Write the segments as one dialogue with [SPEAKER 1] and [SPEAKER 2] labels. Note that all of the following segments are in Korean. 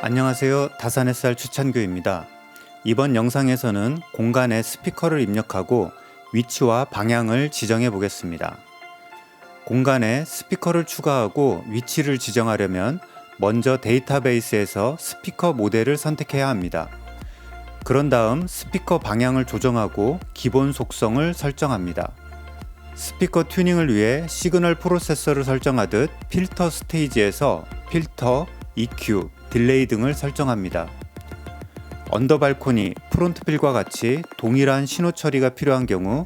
[SPEAKER 1] 안녕하세요. 다산햇살 추찬교입니다. 이번 영상에서는 공간에 스피커를 입력하고 위치와 방향을 지정해 보겠습니다. 공간에 스피커를 추가하고 위치를 지정하려면 먼저 데이터베이스에서 스피커 모델을 선택해야 합니다. 그런 다음 스피커 방향을 조정하고 기본 속성을 설정합니다. 스피커 튜닝을 위해 시그널 프로세서를 설정하듯 필터 스테이지에서 필터, EQ, 딜레이 등을 설정합니다. 언더 발코니, 프론트 필과 같이 동일한 신호 처리가 필요한 경우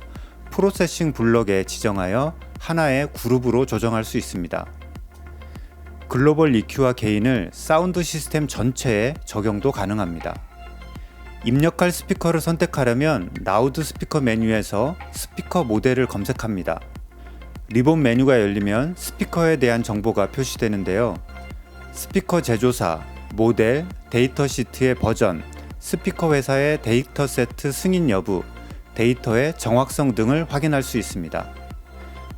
[SPEAKER 1] 프로세싱 블럭에 지정하여 하나의 그룹으로 조정할 수 있습니다. 글로벌 EQ와 게인을 사운드 시스템 전체에 적용도 가능합니다. 입력할 스피커를 선택하려면 라우드 스피커 메뉴에서 스피커 모델을 검색합니다. 리본 메뉴가 열리면 스피커에 대한 정보가 표시되는데요. 스피커 제조사, 모델, 데이터 시트의 버전, 스피커 회사의 데이터 세트 승인 여부, 데이터의 정확성 등을 확인할 수 있습니다.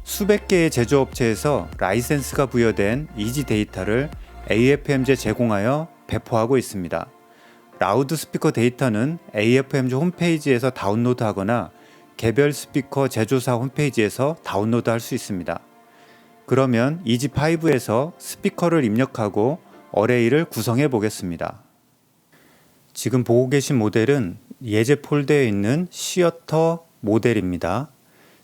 [SPEAKER 1] 수백 개의 제조업체에서 라이센스가 부여된 이지 데이터를 AFMG에 제공하여 배포하고 있습니다. 라우드 스피커 데이터는 AFMG 홈페이지에서 다운로드하거나 개별 스피커 제조사 홈페이지에서 다운로드할 수 있습니다. 그러면 이지5에서 스피커를 입력하고 어레이를 구성해 보겠습니다. 지금 보고 계신 모델은 예제 폴더에 있는 시어터 모델입니다.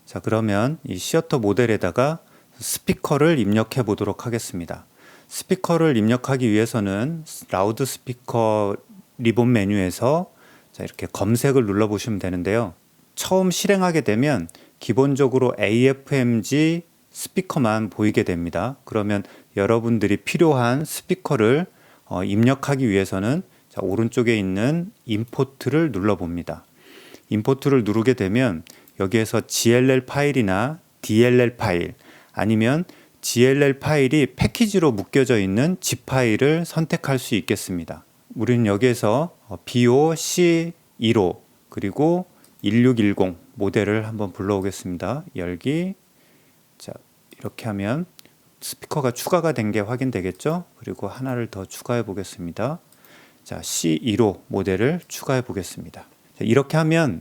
[SPEAKER 1] 자, 그러면 이 시어터 모델에다가 스피커를 입력해 보도록 하겠습니다. 스피커를 입력하기 위해서는 라우드 스피커 리본 메뉴에서 자, 이렇게 검색을 눌러 보시면 되는데요. 처음 실행하게 되면 기본적으로 AFMG 스피커만 보이게 됩니다. 그러면 여러분들이 필요한 스피커를 입력하기 위해서는 자, 오른쪽에 있는 임포트를 눌러봅니다. 임포트를 누르게 되면 여기에서 GLL 파일이나 DLL 파일 아니면 GLL 파일이 패키지로 묶여져 있는 zip 파일을 선택할 수 있겠습니다. 우리는 여기에서 BOC15 그리고 1610 모델을 한번 불러오겠습니다. 열기. 자, 이렇게 하면 스피커가 추가가 된 게 확인되겠죠? 그리고 하나를 더 추가해 보겠습니다. 자, C15 모델을 추가해 보겠습니다. 자, 이렇게 하면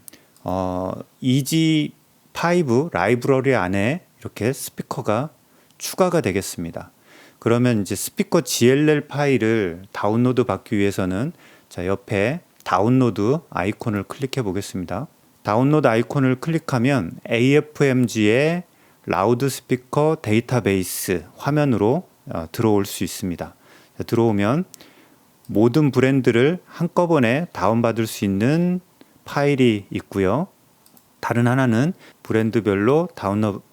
[SPEAKER 1] EG5 라이브러리 안에 이렇게 스피커가 추가가 되겠습니다. 그러면 이제 스피커 GLL 파일을 다운로드 받기 위해서는 자, 옆에 다운로드 아이콘을 클릭해 보겠습니다. 다운로드 아이콘을 클릭하면 AFMG의 라우드 스피커 데이터베이스 화면으로 들어올 수 있습니다. 자, 들어오면 모든 브랜드를 한꺼번에 다운받을 수 있는 파일이 있고요. 다른 하나는 브랜드별로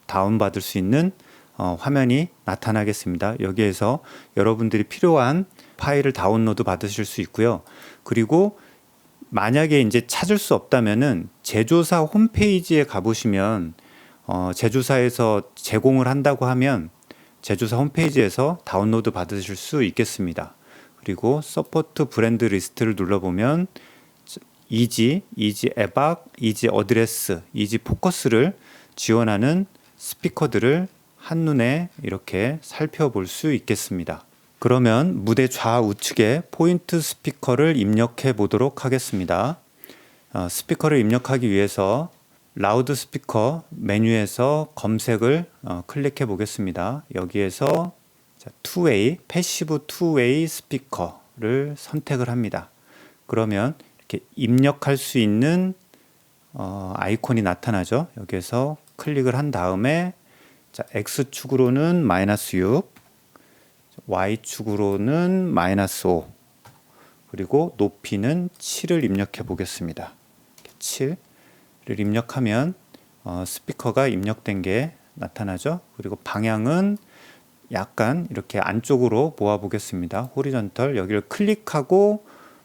[SPEAKER 1] 다운받을 수 있는 화면이 나타나겠습니다. 여기에서 여러분들이 필요한 파일을 다운로드 받으실 수 있고요. 그리고 만약에 이제 찾을 수 없다면은 제조사 홈페이지에 가보시면 제조사에서 제공을 한다고 하면 제조사 홈페이지에서 다운로드 받으실 수 있겠습니다. 그리고 서포트 브랜드 리스트를 눌러보면 이지 에박, 이지 어드레스, 이지 포커스를 지원하는 스피커들을 한눈에 이렇게 살펴볼 수 있겠습니다. 그러면 무대 좌우측에 포인트 스피커를 입력해 보도록 하겠습니다. 스피커를 입력하기 위해서 라우드 스피커 메뉴에서 검색을 클릭해 보겠습니다. 여기에서 투웨이, 패시브 투웨이 스피커를 선택을 합니다. 그러면 이렇게 입력할 수 있는 아이콘이 나타나죠. 여기에서 클릭을 한 다음에 자, X축으로는 -6, Y축으로는 -5, 그리고 높이는 7을 입력해 보겠습니다. 7을 입력하면 스피커가 입력된 게 나타나죠. 그리고 방향은 약간 이렇게 안쪽으로 모아 보겠습니다. 호리전털 여기를 클릭하고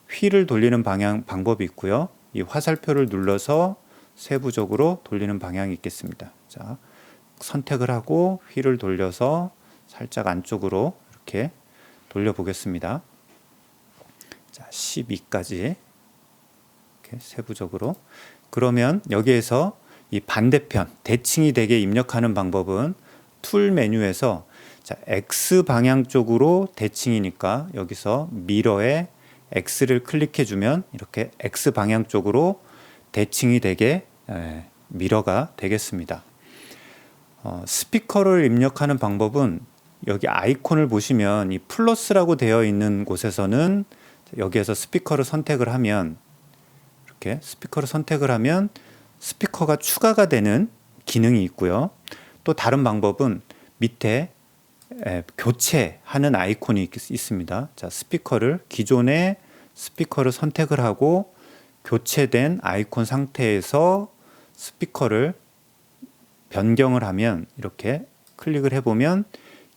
[SPEAKER 1] 휠을 돌리는 방법이 있고요. 이 화살표를 눌러서 세부적으로 돌리는 방향이 있겠습니다. 자, 선택을 하고 휠을 돌려서 살짝 안쪽으로 이렇게 돌려 보겠습니다. 자, 12까지 이렇게 세부적으로. 그러면 여기에서 이 반대편 대칭이 되게 입력하는 방법은 툴 메뉴에서 자, X 방향 쪽으로 대칭이니까 여기서 미러에 X를 클릭해 주면 이렇게 X 방향 쪽으로 대칭이 되게 미러가 되겠습니다. 스피커를 입력하는 방법은 여기 아이콘을 보시면 이 플러스라고 되어 있는 곳에서는 여기에서 스피커를 선택을 하면 이렇게 스피커를 선택을 하면 스피커가 추가가 되는 기능이 있고요. 또 다른 방법은 밑에 교체하는 아이콘이 있습니다. 자, 기존의 스피커를 선택을 하고 교체된 아이콘 상태에서 스피커를 변경을 하면 이렇게 클릭을 해보면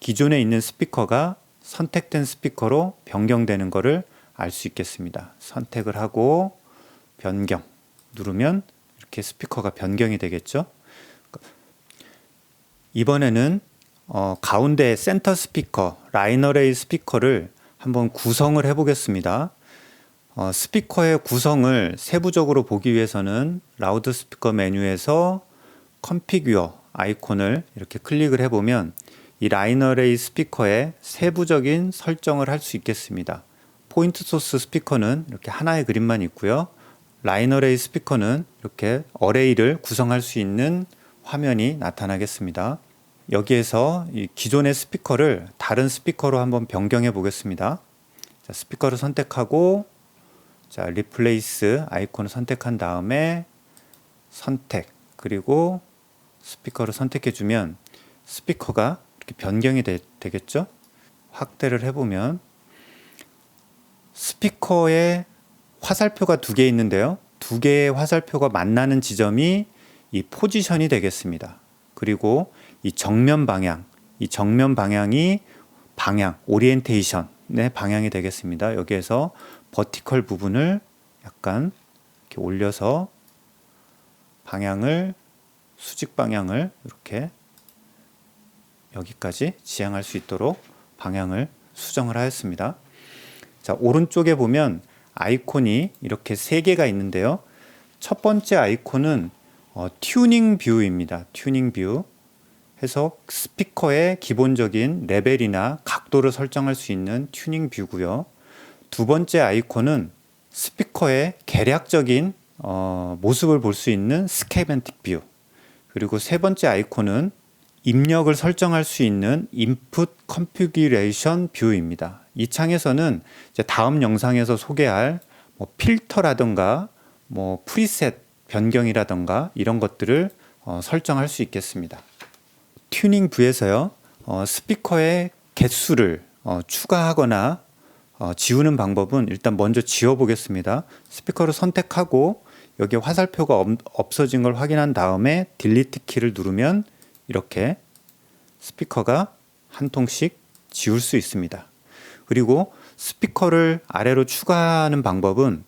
[SPEAKER 1] 기존에 있는 스피커가 선택된 스피커로 변경되는 것을 알 수 있겠습니다. 선택을 하고 변경 누르면 이렇게 스피커가 변경이 되겠죠. 이번에는 가운데 센터 스피커, 라인 어레이 스피커를 한번 구성을 해보겠습니다. 스피커의 구성을 세부적으로 보기 위해서는 라우드 스피커 메뉴에서 컨피규어 아이콘을 이렇게 클릭을 해보면 이 라인 어레이 스피커의 세부적인 설정을 할 수 있겠습니다. 포인트 소스 스피커는 이렇게 하나의 그림만 있고요. 라인 어레이 스피커는 이렇게 어레이를 구성할 수 있는 화면이 나타나겠습니다. 여기에서 이 기존의 스피커를 다른 스피커로 한번 변경해 보겠습니다. 자, 스피커를 선택하고 자, 리플레이스 아이콘을 선택한 다음에 선택 그리고 스피커를 선택해 주면 스피커가 이렇게 변경이 되겠죠? 확대를 해보면 스피커에 화살표가 두 개 있는데요. 두 개의 화살표가 만나는 지점이 이 포지션이 되겠습니다. 그리고 이 정면 방향이 오리엔테이션의 방향이 되겠습니다. 여기에서 버티컬 부분을 약간 이렇게 올려서 수직 방향을 이렇게 여기까지 지향할 수 있도록 방향을 수정을 하였습니다. 자, 오른쪽에 보면 아이콘이 이렇게 세 개가 있는데요. 첫 번째 아이콘은 튜닝 뷰입니다. 튜닝 뷰 해서 스피커의 기본적인 레벨이나 각도를 설정할 수 있는 튜닝 뷰고요. 두 번째 아이콘은 스피커의 개략적인 모습을 볼 수 있는 스케멘틱 뷰. 그리고 세 번째 아이콘은 입력을 설정할 수 있는 인풋 컨피규레이션 뷰입니다. 이 창에서는 이제 다음 영상에서 소개할 필터라든가 프리셋 변경이라든가 이런 것들을 설정할 수 있겠습니다. 튜닝 뷰에서요, 스피커의 개수를 추가하거나 지우는 방법은 일단 먼저 지워 보겠습니다. 스피커를 선택하고 여기 화살표가 없어진 걸 확인한 다음에 딜리트 키를 누르면 이렇게 스피커가 한 통씩 지울 수 있습니다. 그리고 스피커를 아래로 추가하는 방법은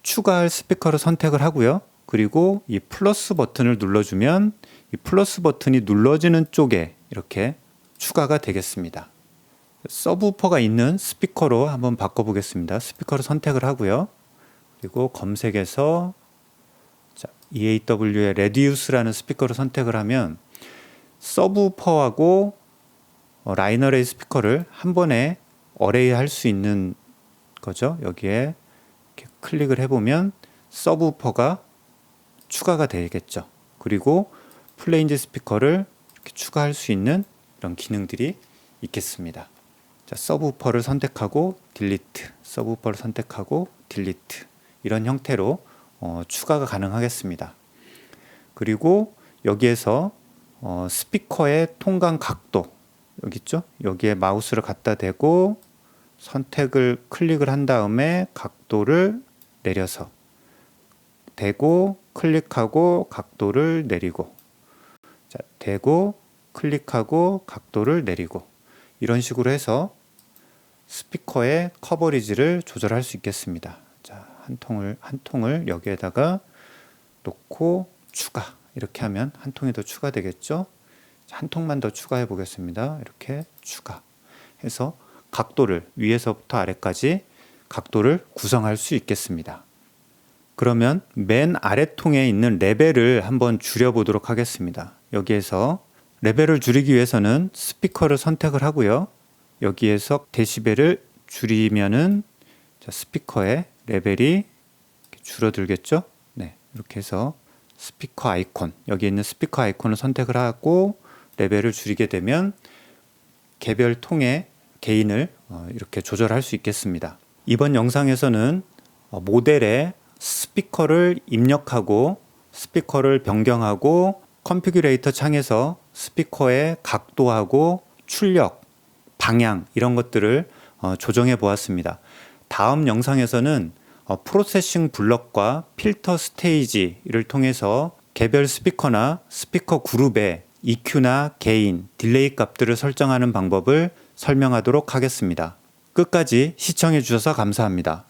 [SPEAKER 1] 추가할 스피커를 선택을 하고요. 그리고 이 플러스 버튼을 눌러주면 이 플러스 버튼이 눌러지는 쪽에 이렇게 추가가 되겠습니다. 서브우퍼가 있는 스피커로 한번 바꿔보겠습니다. 스피커를 선택을 하고요. 그리고 검색에서 EAW의 레디우스라는 스피커를 선택을 하면 서브우퍼하고 라인 어레이 스피커를 한 번에 어레이 할 수 있는 거죠. 여기에 이렇게 클릭을 해보면 서브우퍼가 추가가 되겠죠. 그리고 플레인즈 스피커를 이렇게 추가할 수 있는 이런 기능들이 있겠습니다. 자, 서브우퍼를 선택하고 딜리트, 서브우퍼를 선택하고 딜리트 이런 형태로 추가가 가능하겠습니다. 그리고 여기에서 스피커의 통관 각도 여기 있죠? 여기에 마우스를 갖다 대고 선택을 클릭을 한 다음에 각도를 내려서 대고 클릭하고 각도를 내리고 자, 대고 클릭하고 각도를 내리고 이런 식으로 해서 스피커의 커버리지를 조절할 수 있겠습니다. 자, 한 통을 여기에다가 놓고 추가 이렇게 하면 한 통이 더 추가되겠죠. 한 통만 더 추가해 보겠습니다. 이렇게 추가해서 각도를 위에서부터 아래까지 각도를 구성할 수 있겠습니다. 그러면 맨 아래 통에 있는 레벨을 한번 줄여보도록 하겠습니다. 여기에서 레벨을 줄이기 위해서는 스피커를 선택을 하고요. 여기에서 데시벨을 줄이면은 자, 스피커의 레벨이 이렇게 줄어들겠죠? 네, 이렇게 해서 스피커 아이콘, 여기 있는 스피커 아이콘을 선택을 하고 레벨을 줄이게 되면 개별 통의 게인을 이렇게 조절할 수 있겠습니다. 이번 영상에서는 모델에 스피커를 입력하고 스피커를 변경하고 컨피규레이터 창에서 스피커의 각도하고 출력, 방향 이런 것들을 조정해 보았습니다. 다음 영상에서는 프로세싱 블럭과 필터 스테이지를 통해서 개별 스피커나 스피커 그룹의 EQ나 게인, 딜레이 값들을 설정하는 방법을 설명하도록 하겠습니다. 끝까지 시청해 주셔서 감사합니다.